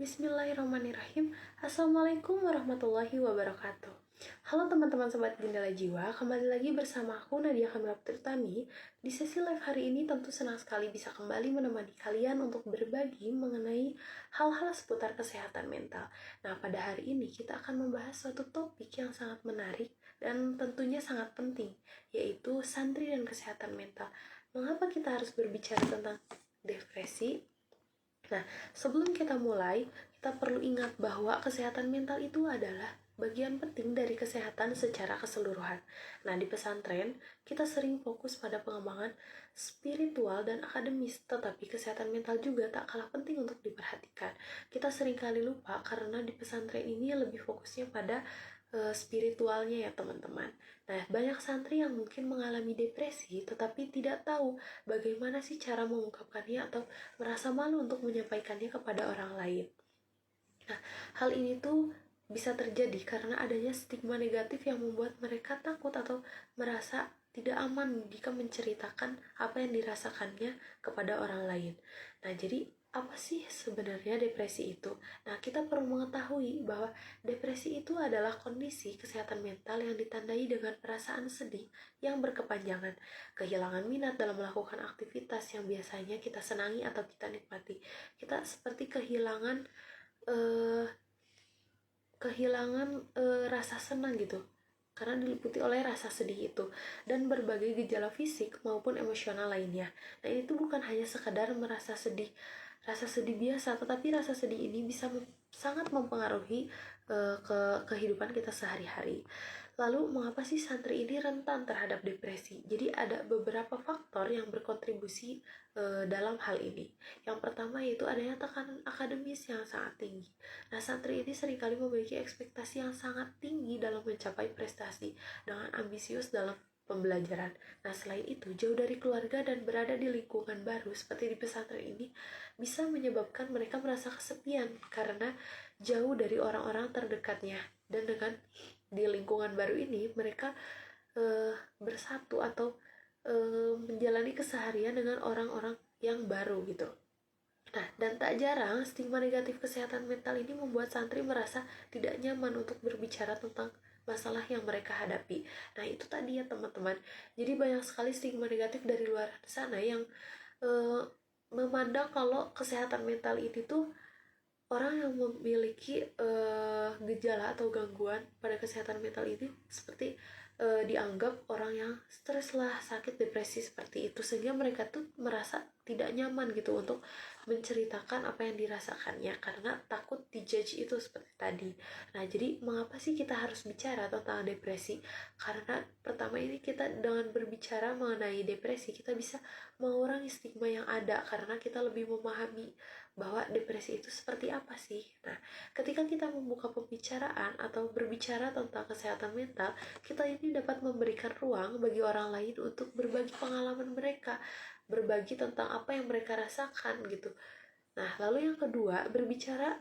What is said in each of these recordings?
Bismillahirrahmanirrahim. Assalamualaikum warahmatullahi wabarakatuh. Halo teman-teman sobat Jendela Jiwa, kembali lagi bersama aku Nadia Kamila Putriutami. Di sesi live hari ini tentu senang sekali bisa kembali menemani kalian untuk berbagi mengenai hal-hal seputar kesehatan mental. Nah, pada hari ini kita akan membahas suatu topik yang sangat menarik dan tentunya sangat penting, yaitu santri dan kesehatan mental. Mengapa kita harus berbicara tentang depresi? Nah, sebelum kita mulai, kita perlu ingat bahwa kesehatan mental itu adalah bagian penting dari kesehatan secara keseluruhan. Nah, di pesantren, kita sering fokus pada pengembangan spiritual dan akademis, tetapi kesehatan mental juga tak kalah penting untuk diperhatikan. Kita seringkali lupa karena di pesantren ini lebih fokusnya pada spiritualnya ya teman-teman. Nah, banyak santri yang mungkin mengalami depresi tetapi tidak tahu bagaimana sih cara mengungkapkannya atau merasa malu untuk menyampaikannya kepada orang lain. Nah, hal ini tuh bisa terjadi karena adanya stigma negatif yang membuat mereka takut atau merasa tidak aman jika menceritakan apa yang dirasakannya kepada orang lain. Nah, jadi apa sih sebenarnya depresi itu? Nah, kita perlu mengetahui bahwa depresi itu adalah kondisi kesehatan mental yang ditandai dengan perasaan sedih yang berkepanjangan, kehilangan minat dalam melakukan aktivitas yang biasanya kita senangi atau kita nikmati. Kita seperti kehilangan rasa senang gitu karena diliputi oleh rasa sedih itu dan berbagai gejala fisik maupun emosional lainnya. Nah, itu bukan hanya sekadar merasa sedih, rasa sedih biasa, tetapi rasa sedih ini bisa sangat mempengaruhi kehidupan kita sehari-hari. Lalu, mengapa sih santri ini rentan terhadap depresi? Jadi ada beberapa faktor yang berkontribusi dalam hal ini. Yang pertama yaitu adanya tekanan akademis yang sangat tinggi. Nah, santri ini seringkali memiliki ekspektasi yang sangat tinggi dalam mencapai prestasi dengan ambisius dalam pembelajaran. Nah, selain itu, jauh dari keluarga dan berada di lingkungan baru seperti di pesantren ini bisa menyebabkan mereka merasa kesepian karena jauh dari orang-orang terdekatnya. Dan dengan di lingkungan baru ini, mereka bersatu atau menjalani keseharian dengan orang-orang yang baru gitu. Nah, dan tak jarang stigma negatif kesehatan mental ini membuat santri merasa tidak nyaman untuk berbicara tentang masalah yang mereka hadapi. Nah, itu tadi ya teman-teman. Jadi banyak sekali stigma negatif dari luar sana yang memandang kalau kesehatan mental ini tuh orang yang memiliki gejala atau gangguan pada kesehatan mental ini seperti dianggap orang yang stres lah, sakit, depresi seperti itu, sehingga mereka tuh merasa tidak nyaman gitu untuk menceritakan apa yang dirasakannya karena takut dijudge itu seperti tadi. Nah, jadi mengapa sih kita harus bicara tentang depresi? Karena pertama ini kita dengan berbicara mengenai depresi kita bisa mengurangi stigma yang ada karena kita lebih memahami bahwa depresi itu seperti apa sih. Nah, ketika kita membuka pembicaraan atau berbicara tentang kesehatan mental, kita ini dapat memberikan ruang bagi orang lain untuk berbagi pengalaman mereka, berbagi tentang apa yang mereka rasakan gitu. Nah, lalu yang kedua, berbicara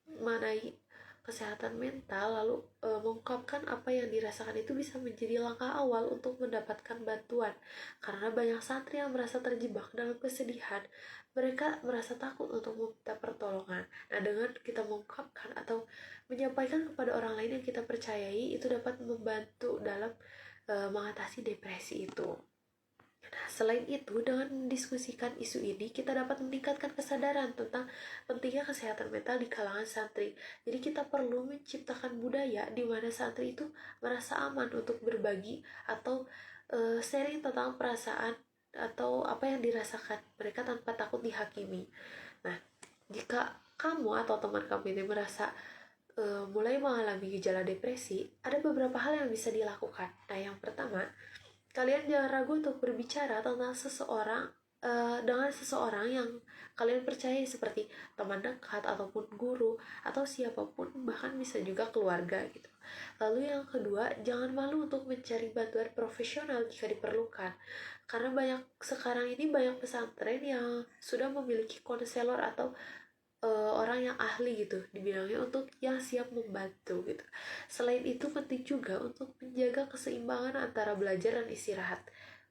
mengenai kesehatan mental, lalu mengungkapkan apa yang dirasakan itu bisa menjadi langkah awal untuk mendapatkan bantuan. Karena banyak santri yang merasa terjebak dalam kesedihan, mereka merasa takut untuk meminta pertolongan. Nah, dengan kita mengungkapkan atau menyampaikan kepada orang lain yang kita percayai, itu dapat membantu dalam mengatasi depresi itu. Nah, selain itu, dengan mendiskusikan isu ini, kita dapat meningkatkan kesadaran tentang pentingnya kesehatan mental di kalangan santri. Jadi kita perlu menciptakan budaya di mana santri itu merasa aman untuk berbagi atau sharing tentang perasaan atau apa yang dirasakan mereka tanpa takut dihakimi. Nah, jika kamu atau teman kamu ini merasa mulai mengalami gejala depresi, ada beberapa hal yang bisa dilakukan. Nah, yang pertama, kalian jangan ragu untuk berbicara tentang seseorang dengan seseorang yang kalian percaya seperti teman dekat ataupun guru atau siapapun, bahkan bisa juga keluarga gitu. Lalu yang kedua, jangan malu untuk mencari bantuan profesional jika diperlukan. Karena sekarang ini banyak pesantren yang sudah memiliki konselor atau orang yang ahli gitu di bidangnya untuk yang siap membantu gitu. Selain itu penting juga untuk menjaga keseimbangan antara belajar dan istirahat.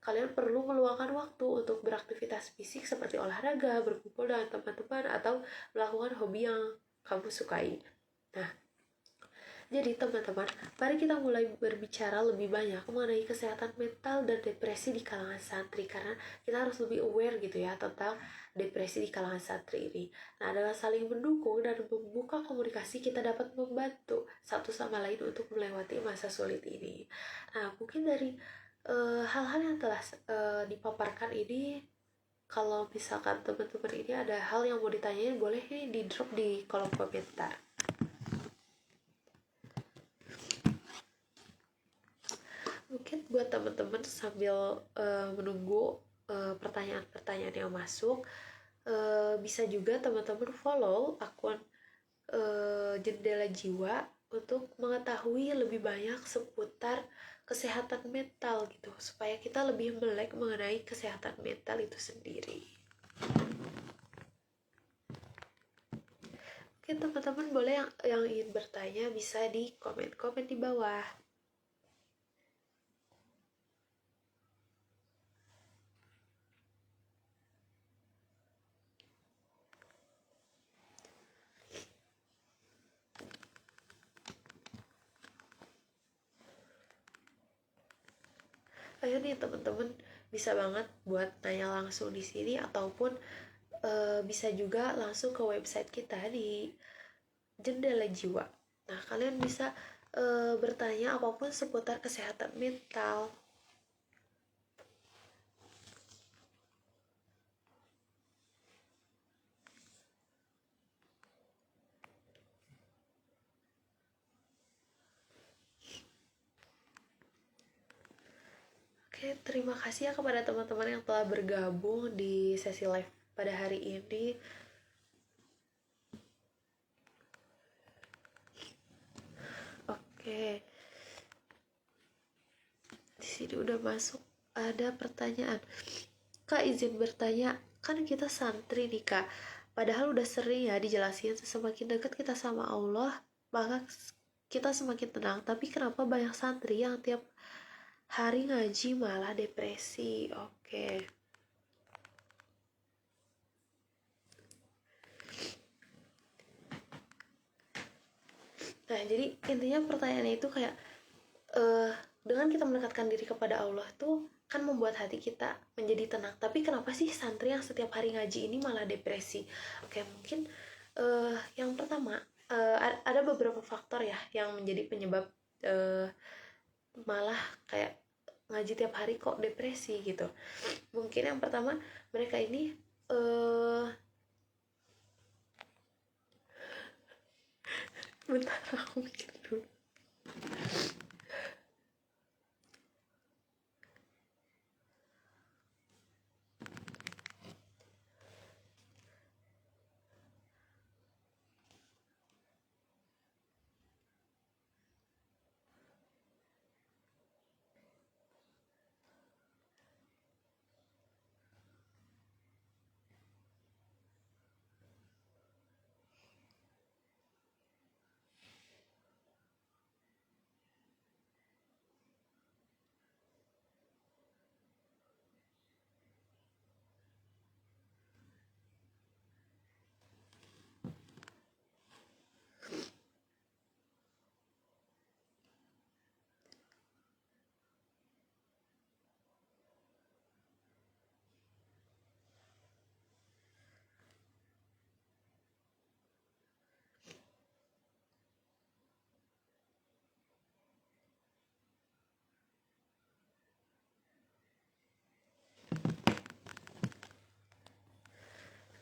kalian perlu meluangkan waktu untuk beraktivitas fisik seperti olahraga, berkumpul dengan teman-teman, atau melakukan hobi yang kamu sukai. Nah, jadi teman-teman, mari kita mulai berbicara lebih banyak mengenai kesehatan mental dan depresi di kalangan santri, karena kita harus lebih aware gitu ya tentang depresi di kalangan santri ini. Nah, dengan saling mendukung dan membuka komunikasi, kita dapat membantu satu sama lain untuk melewati masa sulit ini. Nah, mungkin dari hal-hal yang telah dipaparkan ini, kalau misalkan teman-teman ini ada hal yang mau ditanyain, boleh nih di drop di kolom komentar. Mungkin buat teman-teman sambil menunggu pertanyaan-pertanyaan yang masuk, bisa juga teman-teman follow akun Jendela Jiwa untuk mengetahui lebih banyak seputar kesehatan mental gitu, supaya kita lebih melek mengenai kesehatan mental itu sendiri. Oke teman-teman, boleh yang ingin bertanya bisa di komen-komen di bawah. Ayo nih teman-teman, bisa banget buat nanya langsung di sini, ataupun bisa juga langsung ke website kita di Jendela Jiwa. Nah, kalian bisa bertanya apapun seputar kesehatan mental. Oke, terima kasih ya kepada teman-teman yang telah bergabung di sesi live pada hari ini. Oke, di sini udah masuk, ada pertanyaan. Kak, izin bertanya, kan kita santri nih Kak, padahal udah sering ya dijelasin semakin dekat kita sama Allah maka kita semakin tenang, tapi kenapa banyak santri yang tiap hari ngaji malah depresi? Oke. Nah, jadi intinya pertanyaannya itu kayak dengan kita mendekatkan diri kepada Allah tuh kan membuat hati kita menjadi tenang. Tapi kenapa sih santri yang setiap hari ngaji ini malah depresi? Oke, mungkin yang pertama, ada beberapa faktor ya yang menjadi penyebab malah kayak ngaji tiap hari kok depresi gitu. Mungkin yang pertama, mereka ini bentar aku mikir dulu.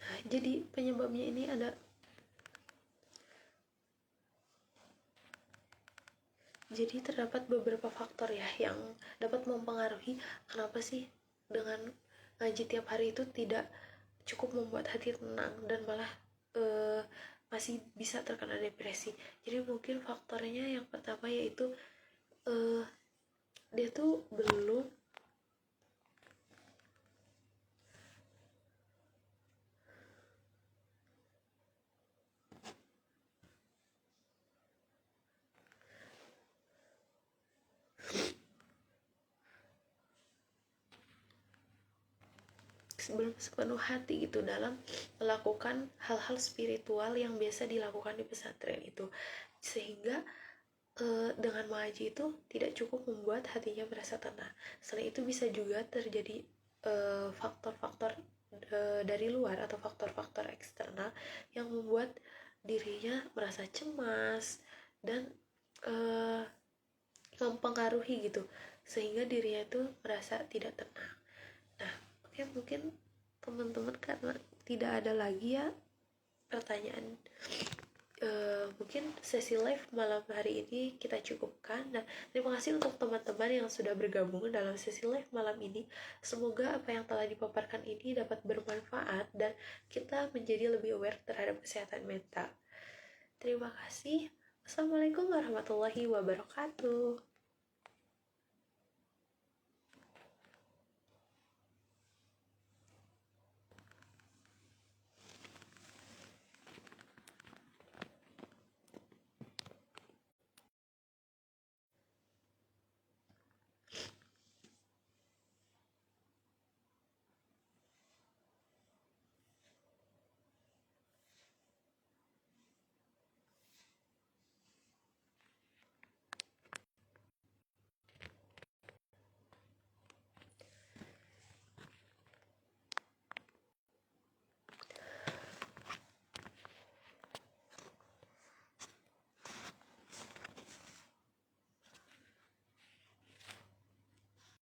Nah, jadi penyebabnya ini ada, jadi terdapat beberapa faktor ya yang dapat mempengaruhi kenapa sih dengan ngaji tiap hari itu tidak cukup membuat hati tenang dan malah masih bisa terkena depresi. Jadi mungkin faktornya yang pertama yaitu dia tuh belum belum sepenuh hati gitu dalam melakukan hal-hal spiritual yang biasa dilakukan di pesantren itu, sehingga dengan mengaji itu tidak cukup membuat hatinya merasa tenang. Selain itu bisa juga terjadi faktor-faktor dari luar atau faktor-faktor eksternal yang membuat dirinya merasa cemas dan mempengaruhi gitu, sehingga dirinya itu merasa tidak tenang. Nah, oke, mungkin teman-teman karena tidak ada lagi ya pertanyaan, mungkin sesi live malam hari ini kita cukupkan. Dan terima kasih untuk teman-teman yang sudah bergabung dalam sesi live malam ini. Semoga apa yang telah dipaparkan ini dapat bermanfaat dan kita menjadi lebih aware terhadap kesehatan mental. Terima kasih. Assalamualaikum warahmatullahi wabarakatuh.